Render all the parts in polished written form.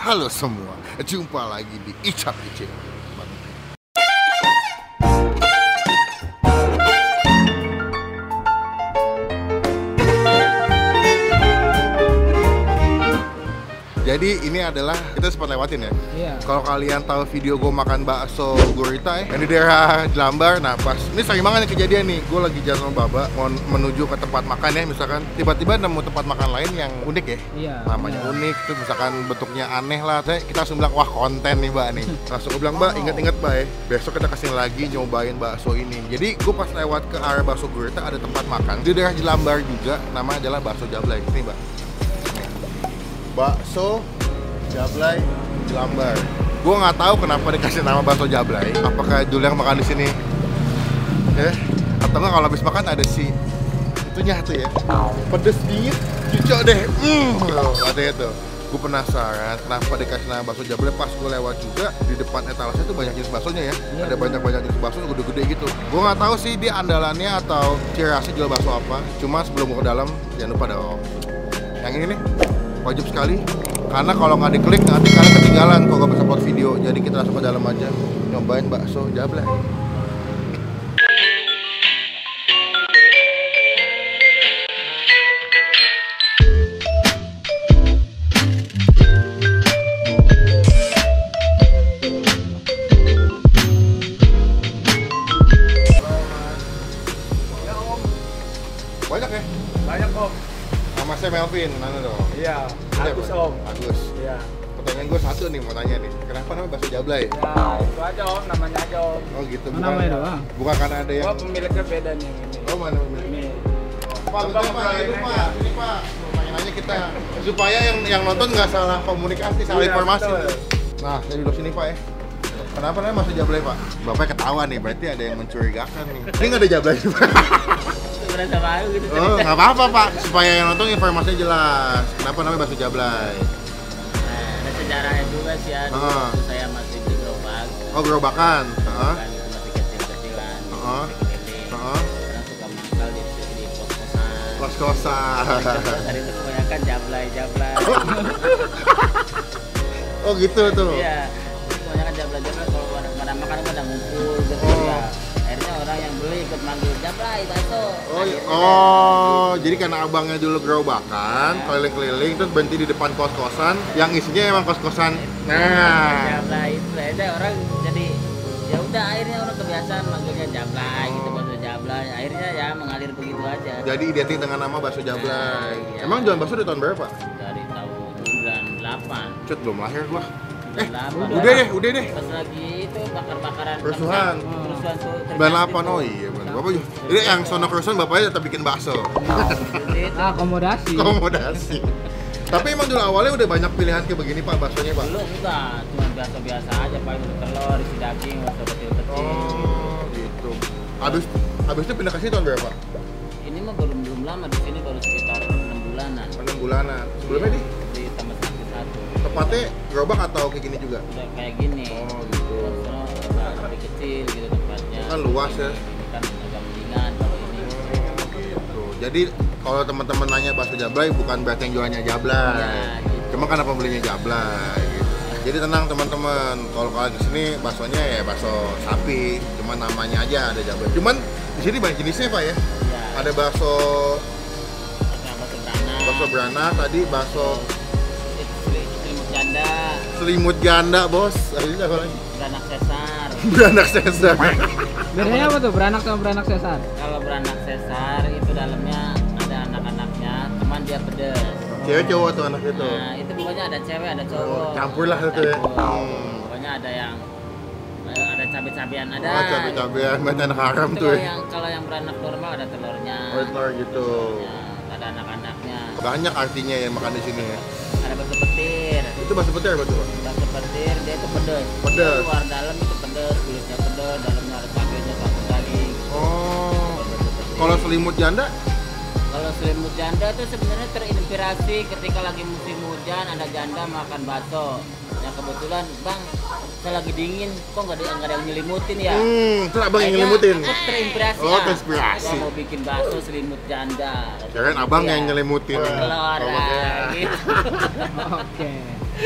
Halo semua, jumpa lagi di Icap Icip. Jadi ini adalah kita sempat lewatin ya. Iya. Kalau kalian tahu video gue makan bakso gurita yang di daerah Jelambar, nah pas ini sering banget nih kejadian nih. Gue lagi jalan sama Baba mau menuju ke tempat makan ya, misalkan tiba-tiba nemu tempat makan lain yang unik ya. Iya. Namanya unik tuh, misalkan bentuknya aneh lah. Kita langsung bilang wah konten nih Mbak nih. Langsung gue bilang Mbak inget-inget Mbak ya, besok kita kesini lagi nyobain bakso ini. Jadi gue pas lewat ke arah bakso gurita ada tempat makan di daerah Jelambar juga, namanya adalah bakso Jablay. Ini Mbak. Bakso Jablay Jelambar. Gue nggak tahu kenapa dikasih nama bakso Jablay. Apakah dulu yang makan di sini? Atau nggak kalau habis makan ada si itunya tuh ya, pedes dingin, cucok deh. Katanya tuh. Gue penasaran kenapa dikasih nama bakso Jablay. Pas gue lewat juga di depan etalase itu banyak jenis baksonya ya. Ada banyak jenis bakso gede-gede gitu. Gue nggak tahu sih dia andalannya atau ciri khasnya jual bakso apa. Cuma sebelum gue ke dalam jangan lupa dong. Yang ini nih wajib sekali, karena kalau nggak diklik nanti kalian ketinggalan kalau nggak bisa upload video. Jadi kita langsung ke dalam aja nyobain bakso Jablay. Banyak ya? Banyak om. Nama saya Melvin, mana dong? Iya, Agus Siapa? om. Agus. Iya. Pertanyaan gue satu nih, mau tanya nih. Kenapa namanya bakso Jablay? Ya itu aja om, namanya aja om. Oh gitu, Namanya doang. bukan karena ada yang... Gua pemiliknya beda nih yang ini. Oh mana pemilik? Ini. Pak, bentar Pak, itu Pak, ini Pak. Nanya kita supaya yang nonton nggak salah komunikasi, salah Iya, informasi. betul. Nah, saya duduk sini Pak ya. Kenapa namanya bakso Jablay Pak? Bapaknya ketawa nih, berarti ada yang mencurigakan nih. Ini nggak ada Jablay Pak. Berasa malu gitu. Oh, nggak apa-apa Pak, supaya yang nonton informasinya jelas. Kenapa namanya bakso Jablay? Ada sejarahnya juga sih ya. Dulu waktu saya masih di gerobak. Oh, gerobakan. Kan itu masih kecil-kecilan, masih keliling. Kadang suka mangkal di pos-posan. Kos-kosan. Hari itu kebanyakan jablay. Oh gitu tuh. Iya. Kebanyakan jablay kalau pada makan pada ngumpul gitu ya. Akhirnya orang yang beli ikut manggil jablay bakso. Jadi karena abangnya dulu gerobakan, keliling-keliling, terus berhenti di depan kos-kosan, yang isinya emang kos-kosan. Nah, Jablay itu ada orang jadi ya udah akhirnya orang kebiasaan manggilnya jablay gitu, bakso jablay. Akhirnya ya mengalir begitu aja. jadi identik dengan nama bakso Jablay. Iya. Emang jualan bakso dari tahun berapa? Dari tahun 98. Cut, belum lahir gua. 98. Udah deh. Pas lagi itu bakar-bakaran Kerusuhan. Kerusuhan tuh. 98, oh iya bener. Bapak juga. Jadi yang sono kerusuhan bapaknya tetap bikin bakso. Akomodasi. Akomodasi. Tapi emang dulu awalnya udah banyak pilihan kayak begini Pak, baksonya Pak? Dulu enggak, cuma biasa-biasa aja paling telur, isi daging, bakso kecil-kecil. Oh gitu. Habis itu pindah ke sini tahun berapa? Ini mah belum lama di sini, baru sekitar 6 bulanan. 6 bulanan. Sebelumnya nih? Di Taman Sakti 1. Tepatnya gerobak atau kayak gini juga? Udah kayak gini. Oh gitu. Soalnya lebih kecil gitu tempatnya. Kan luas ya. Ini kan agak mendingan kalau ini. Gitu. Jadi kalau teman-teman nanya bakso Jablay bukan berarti yang jualnya Jablay. Ya, gitu. Cuma karena pembelinya Jablay gitu. Jadi tenang teman-teman, kalau kalian kesini baksonya ya bakso sapi, cuma namanya aja ada Jablay. Cuman di sini banyak jenisnya Pak ya. Ya. Ada bakso Bakso beranak. tadi bakso Selimut janda. selimut janda bos. Ini apa lagi? Beranak sesar. Beranak Caesar. Bedanya apa tuh beranak sama beranak sesar? Kalau beranak sesar itu dalamnya ada anak-anaknya, cuman dia pedes. Cewek cowok tuh anak itu. Nah, itu pokoknya ada cewek, ada cowok. Oh, campur lah itu ya. Campur. Pokoknya ada yang ada cabai-cabian ada. Oh, cabai-cabian, banyak anak haram Itu tuh kalau ya. kalau yang beranak normal ada telurnya. Oh, telur gitu. Ya, ada anak-anaknya. Banyak artinya yang makan di sini ya. Ada bakso petir. Itu bakso petir apa tuh Pak? Bakso petir dia itu pedes. Pedes. Dia luar dalam itu pedes, kulitnya pedes, dalamnya ada cabenya satu kali. Oh. Kalau selimut janda? Kalau selimut janda itu sebenarnya terinspirasi ketika lagi musim hujan ada janda makan bakso. Ya kebetulan bang, saya lagi dingin, kok nggak ada yang nyelimutin ya? Terus abang yang Akhirnya nyelimutin? Aku terinspirasi. Oh, ya. terinspirasi. Gua mau bikin bakso selimut janda. Kirain abang Iya. yang nyelimutin. Telur Oh, lah, gitu. Oke.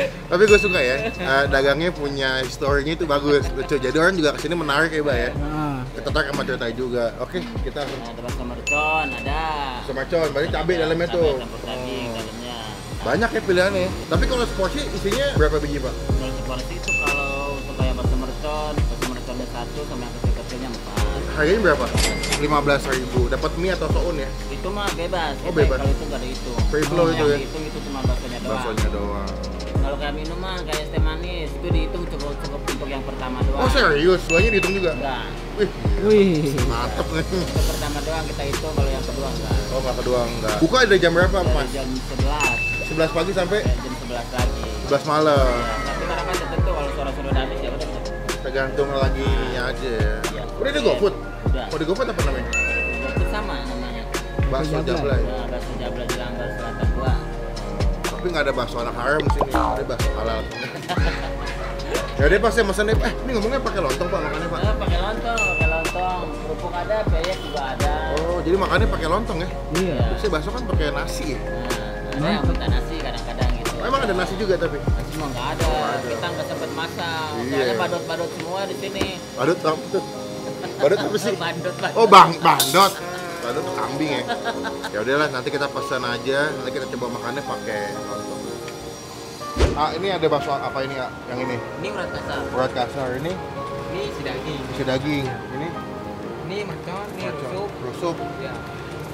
Tapi gue suka ya, dagangnya punya historinya itu bagus, lucu. Jadi orang juga kesini menarik ya, Mbak ya. Nah, Kita tarik sama cerita juga. Oke, kita langsung Ada bakso mercon, ada. sama con. Berarti cabai dalamnya tuh. Cabai campur daging dalamnya. Banyak ya pilihannya. Tapi kalau seporsi isinya berapa biji, Pak? Kalau seporsi itu kalau untuk kayak bakso merconnya 1 sama yang kecil-kecilnya 4. Harganya berapa? 15.000. Dapat mie atau soun ya? Itu mah bebas. Oh, bebas. Kalau itu nggak ada itu. Free flow itu ya? Dihitung itu cuma baksonya doang. Baksonya doang. Kalau kayak minum mah kayak es teh manis itu dihitung cukup untuk yang pertama doang. Oh serius? Duanya dihitung juga? Enggak. Wih, wih. mantep nih. Itu pertama doang kita hitung, kalau yang kedua enggak. Oh nggak kedua enggak. Buka dari jam berapa, Dari Mas? jam 11 11 pagi sampai jam 11 lagi. 11 malam. Ya, tapi kadang kan tertentu kalau suara-suara udah habis ya udah. Tergantung lagi ininya aja ya. Iya. Udah ada GoFood? Udah. Oh di GoFood apa namanya? Itu sama namanya. Bakso Jablay. Jablay. Nah, bakso Jablay di Langgar Selatan 2. Tapi nggak ada bakso anak haram di sini. Ada bakso halal. Ya udah pas saya mesen ini ngomongnya pakai lontong Pak makannya Pak. Pakai lontong. Kerupuk ada, peyek juga ada. Oh jadi makannya pakai lontong ya? Iya. Biasanya bakso kan pakai nasi ya? Nah, ada yang minta nasi kadang-kadang gitu. Oh, emang ada nasi juga tapi? Nasi mah nggak ada. Oh, ada. Kita nggak sempet masak. Iya. Soalnya badut-badut semua di sini. Badut apa tuh? Badut apa sih? Badut. Oh bandot. Bandot tuh kambing ya. Ya udahlah nanti kita pesan aja. Nanti kita coba makannya pakai lontong. Ini ada bakso apa ini ya? Yang ini? Ini urat kasar. Urat kasar ini Ini si daging. isi daging. Ini Ini mercon, ini macam rusuk. rusuk. Ya.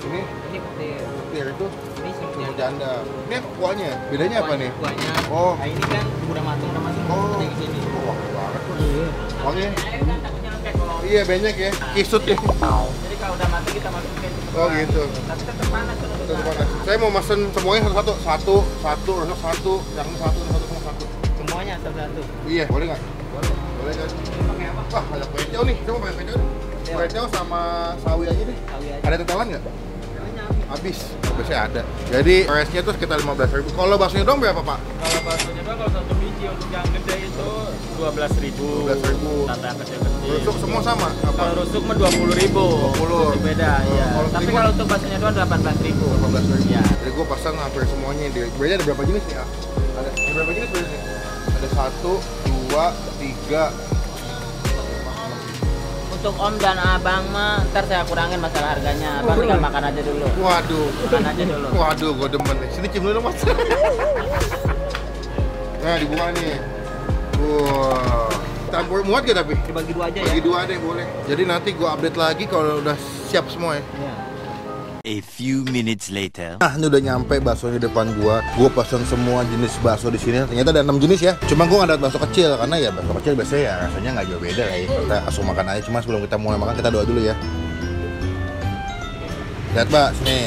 Ini Ini petir. petir itu Ini semut semut janda. janda. Ini apa kuahnya? Bedanya apa nih? Kuahnya. Oh. Nah, ini kan udah matang Oh. di sini. Wah banget Mas. Iya. Wangi. Air kan takutnya lembek kalau. Iya banyak ya. Kisut ya. Jadi kalau udah matang kita masukin. Oh gitu. Tapi tetap panas kalau Tuh, udah. panas. Saya mau mesen semuanya satu-satu, rusuk satu, yang ini satu, semua satu. Semuanya satu-satu. Iya, boleh nggak? Boleh. Boleh kan? Ini pakai apa? Wah, banyak kecel nih. Coba pakai kecel nih. Iya. Kecel sama sawi aja deh. Sawi aja. Ada tetelan nggak? Caranya Habis. Oh, biasanya ada. Jadi resnya tuh sekitar 15.000. Kalau baksonya dong berapa Pak? Kalau baksonya doang kalau satu biji untuk yang gede itu 12.000. 12.000. Tata yang kecil-kecil. Rusuk semua sama? Apa? Kalau rusuk mah 20.000. 20. Masih beda, iya. Kalau Tapi timun? kalau untuk baksonya doang 18.000. 15.000. Iya. Jadi gue pasang hampir semuanya. Berarti ada berapa jenis nih? Ada berapa jenis berarti? Ada 1, 2, 3. Untuk Om dan Abang mah ntar saya kurangin masalah harganya. Abang tinggal makan aja dulu. Waduh. Makan aja dulu. Waduh, gue demen nih. Sini cium dulu dong, Mas. Nah, dibuka nih. Wah. Campur muat gak tapi? Dibagi dua aja ya. Bagi dua deh boleh. Jadi nanti gue update lagi kalau udah siap semua ya. Iya. A few minutes later. Nah, ini udah nyampe baksonya di depan gua. Gua pesan semua jenis bakso di sini. Ternyata ada 6 jenis ya. Cuma gua nggak ada bakso kecil karena ya bakso kecil biasanya ya rasanya nggak jauh beda lah ya. Kita langsung makan aja. Cuma sebelum kita mulai makan kita doa dulu ya. Lihat Mbak, sini.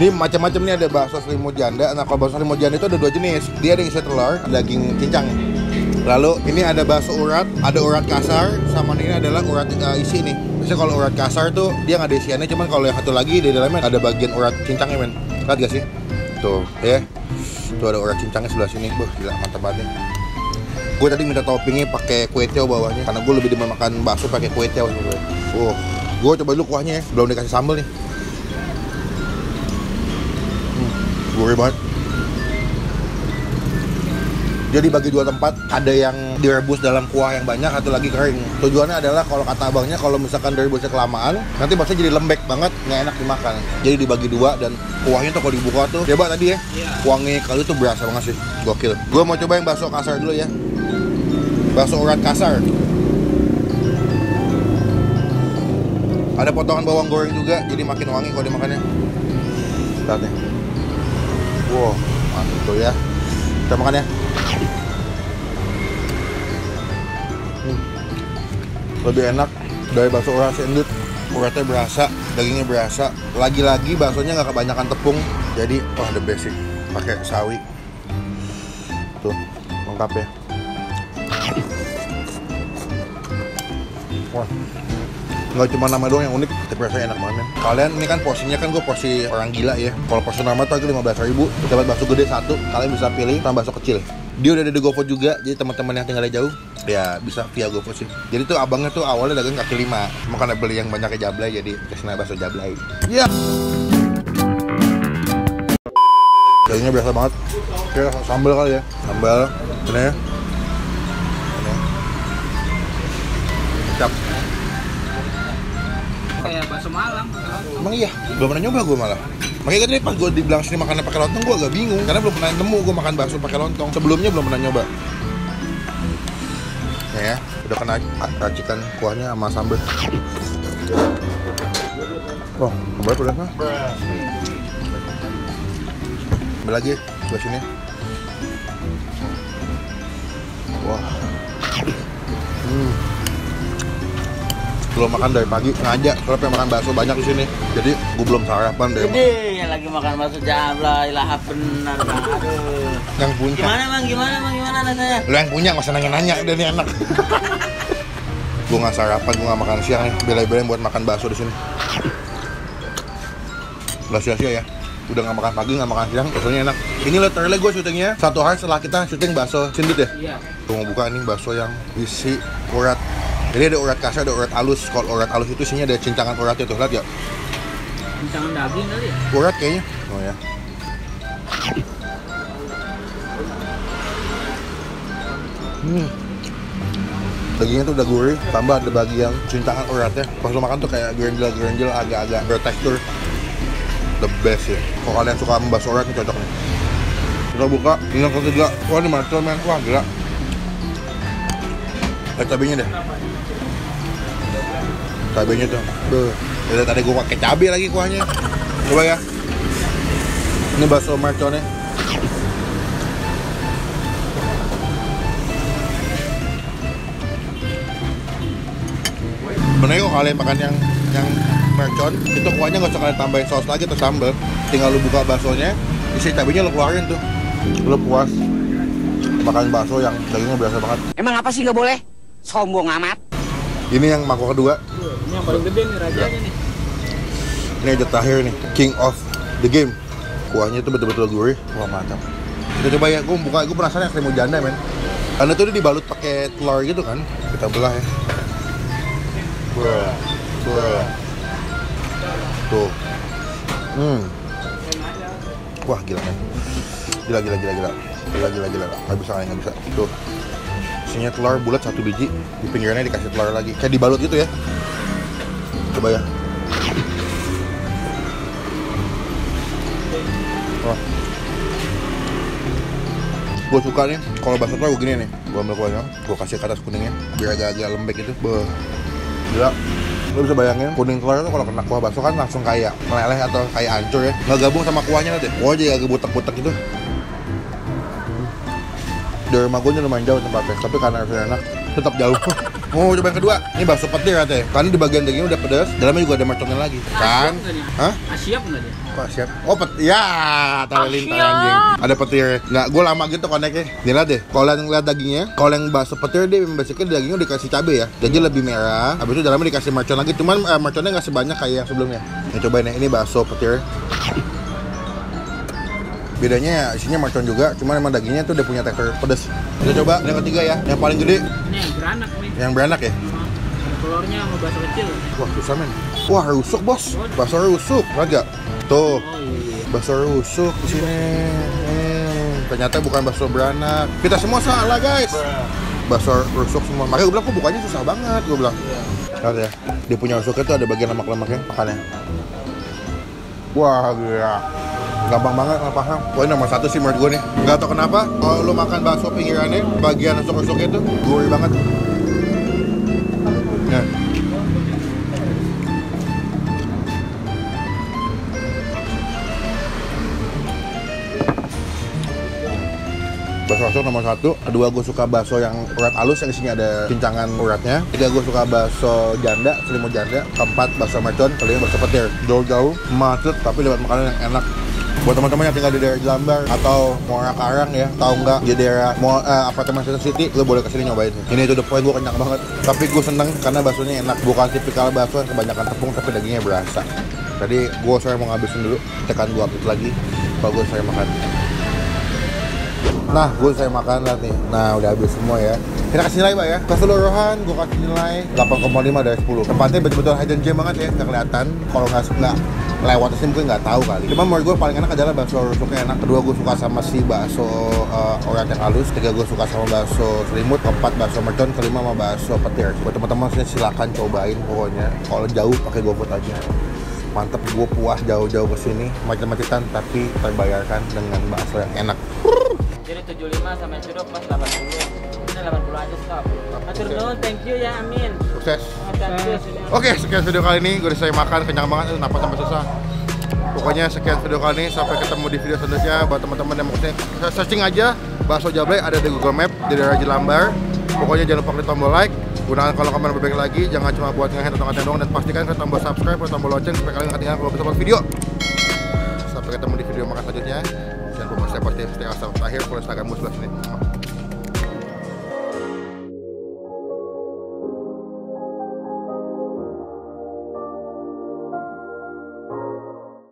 Ini macam-macam nih ada bakso selimut janda. Nah, kalau bakso selimut janda itu ada 2 jenis. Dia ada isi telur, daging cincang. Lalu ini ada bakso urat, ada urat kasar, sama ini adalah urat isi nih. Biasanya kalau urat kasar tuh dia nggak ada isiannya, cuman kalau yang satu lagi di dalamnya ada bagian urat cincangnya men. Lihat gak sih? Tuh ya. Tuh ada urat cincangnya sebelah sini. Gila mantap banget nih. Gue tadi minta toppingnya pakai kue tiaw bawahnya, karena gue lebih demen makan bakso pakai kue tiaw sebenarnya. Gue coba dulu kuahnya ya, belum dikasih sambal nih. Gurih banget. Jadi bagi 2 tempat, ada yang direbus dalam kuah yang banyak, atau lagi kering. Tujuannya adalah kalau kata abangnya, kalau misalkan direbusnya kelamaan, nanti bakso jadi lembek banget, nggak enak dimakan. Jadi dibagi 2 dan kuahnya tuh kalau dibuka tuh, coba tadi ya, kuahnya kali itu berasa banget sih, gokil. Gue mau coba yang bakso kasar dulu ya, bakso urat kasar. Ada potongan bawang goreng juga, jadi makin wangi kalau dimakannya. Lihat nih. Wow, mantap tuh ya. Kita makan ya. Lebih enak dari bakso urat sendut. Uratnya berasa, dagingnya berasa. Lagi-lagi baksonya nggak kebanyakan tepung, jadi wah the best sih. Pakai sawi. Tuh, lengkap ya. Wah, nggak cuma nama doang yang unik, tapi rasanya enak banget. Kalian ini kan porsinya kan gue porsi orang gila ya. Kalau porsi normal tuh 15.000, dapat bakso gede 1, kalian bisa pilih sama bakso kecil. Dia udah ada di GoFood juga, jadi teman-teman yang tinggalnya jauh ya bisa via GoFood sih. Jadi tuh abangnya tuh awalnya dagang kaki 5, cuma karena beli yang banyaknya Jablay jadi kesana bakso Jablay. Iya. Dagingnya biasa banget. Oke, Oke, sambal kali ya. Sambal. Ini ya. Ini. Cap. Kayak bakso Malang. Emang iya? Belum pernah nyoba gue malah. Makanya tadi pas gue dibilang sini makannya pakai lontong, gue agak bingung karena belum pernah nemu gue makan bakso pakai lontong. Sebelumnya belum pernah nyoba. Ya, udah kena racikan kuahnya sama sambal. Oh, kembali udah mah. Ambil lagi sebelah sini. Wah. Belum makan dari pagi, sengaja soalnya pengen makan bakso banyak di sini. Jadi gue belum sarapan deh. Gede yang lagi makan bakso jambla, ilah benar bang. Aduh. Yang punya. Gimana rasanya? Lo yang punya nggak usah nanya-nanya, udah nih enak. Gue nggak sarapan, gue nggak makan siang nih. Bela-belain buat makan bakso di sini. Nggak sia-sia ya. Udah nggak makan pagi, nggak makan siang, baksonya enak. Ini literally gue syutingnya 1 hari setelah kita syuting bakso Sindit ya. Iya. Gue mau buka nih bakso yang isi urat. Jadi ada urat kasar, ada urat halus. Kalau urat halus itu isinya ada cincangan uratnya tuh, lihat ya. Cincangan daging kali ya? Urat kayaknya. Oh ya. Dagingnya tuh udah gurih, tambah ada bagian cincangan uratnya. Pas lo makan tuh kayak gerenjel agak-agak bertekstur. The best ya. Kalau kalian suka sama bakso urat ini cocok nih. Kita buka, ini yang ketiga. Wah ini macam men, wah gila. Lihat cabenya deh. Cabenya tuh. Beuh. Dari tadi gue pakai cabai lagi kuahnya. Coba ya. Ini bakso merconnya. Sebenarnya kalau kalian makan yang mercon, itu kuahnya nggak usah kalian tambahin saus lagi atau sambal. Tinggal lu buka baksonya, isi cabenya lu keluarin tuh. Lu puas makan bakso yang dagingnya berasa banget. Emang apa sih nggak boleh? Sombong amat. Ini yang mangkok kedua. Ini yang paling gede nih, rajanya nih. Ini aja terakhir nih, king of the game. Kuahnya itu betul-betul gurih, wah mantap. Kita coba ya, gue penasaran yang selimo janda men. Karena itu dia dibalut pakai telur gitu kan. Kita belah ya. Tuh. Wah gila kan. Gila. Nggak bisa. Tuh. Isinya telur bulat 1 biji. Di pinggirannya dikasih telur lagi. Kayak dibalut gitu ya. Coba ya. Wah. Gue suka nih, kalau bakso telur gue gini nih. Gue ambil kuahnya, gue kasih ke atas kuningnya biar agak-agak lembek gitu. Gila. Lo bisa bayangin kuning telur itu kalau kena kuah bakso kan langsung kayak meleleh atau kayak hancur ya. Nggak gabung sama kuahnya deh. Kuah jadi agak butek-butek gitu. Dari rumah gue lumayan jauh tempatnya, tapi karena harusnya enak, tetap jauh. Mau coba yang kedua, ini bakso petir katanya. Karena di bagian dagingnya udah pedas, dalamnya juga ada merconnya lagi. Kan? Hah? Siap nggak dia? Kok siap? Oh petir, ya talenta anjing. Ada petir. Nggak, gue lama gitu koneknya. Nih lihat deh, kalau yang lihat dagingnya, kalau yang bakso petir dia basicnya dagingnya dikasih cabai ya, jadi lebih merah. Habis itu dalamnya dikasih mercon lagi, cuman merconnya nggak sebanyak kayak yang sebelumnya. Nih cobain ya, ini bakso petir. Bedanya ya isinya mercon juga, cuman emang dagingnya tuh udah punya tekstur pedas. Kita coba yang ketiga ya, yang paling gede. Ini yang beranak nih. Yang beranak ya? Telurnya sama bakso kecil. Wah susah men. Wah rusuk bos, bakso rusuk, raga. Tuh, bakso rusuk di sini. Ternyata bukan bakso beranak. Kita semua salah guys. Bakso rusuk semua. Makanya gue bilang kok bukanya susah banget, gue bilang. Lihat ya, dia punya rusuknya tuh ada bagian lemak-lemaknya, makannya. Wah gila. Gampang banget nggak paham. Wah ini nomor 1 sih menurut gue nih. Nggak tau kenapa kalau lo makan bakso pinggirannya bagian rusuk-rusuknya itu gurih banget. Nah. Bakso rusuk nomor 1. Kedua gue suka bakso yang urat halus yang isinya ada cincangan uratnya. Ketiga gue suka bakso janda, selimut janda. Keempat bakso mercon, kelima bakso petir. Jauh-jauh macet tapi dapat makanan yang enak. Buat teman-teman yang tinggal di daerah Jelambar atau Muara Karang ya, tahu nggak di daerah apartemen City, lo boleh kesini nyobain. Ini itu the point, gue kenyang banget. Tapi gue seneng karena baksonya enak, bukan tipikal bakso yang kebanyakan tepung tapi dagingnya berasa. Jadi gue mau ngabisin dulu, tekan gue update lagi kalau gue saya makan. Nah, gue saya makan nih. Nah, udah habis semua ya. Kita kasih nilai, Pak ya. Keseluruhan gue kasih nilai 8,5 dari 10. Tempatnya betul-betul hidden gem banget ya, nggak kelihatan. Kalau nggak lewat sini mungkin nggak tahu kali. Cuma menurut gue paling enak adalah bakso rusuknya enak. Kedua gue suka sama si bakso orat yang halus. Ketiga gue suka sama bakso selimut. Keempat bakso mercon. Kelima sama bakso petir. Buat teman-teman silakan cobain pokoknya. Kalau jauh pakai GoFood aja. Mantep, gue puas jauh-jauh ke sini macet-macetan tapi terbayarkan dengan bakso yang enak. Jadi 75 sama jeruk pas 80. Ini 80 aja stop. Atur nuhun, thank you ya, amin. Sukses. Sukses. Oke, sekian video kali ini. Gue udah selesai makan, kenyang banget, napas sampai susah. Pokoknya sekian video kali ini, sampai ketemu di video selanjutnya. Buat teman-teman yang mau searching aja bakso Jablay ada di Google Map di daerah Jelambar. Pokoknya jangan lupa klik tombol like, gunakan kolom komentar berbaik lagi, jangan cuma buat nge-hand atau ngatain doang, dan pastikan klik tombol subscribe atau tombol lonceng supaya kalian nggak ketinggalan kalau bisa buat video. Sampai ketemu di video makan selanjutnya. Jangan lupa stay positif, stay awesome. Terakhir follow Instagram gue sebelah sini.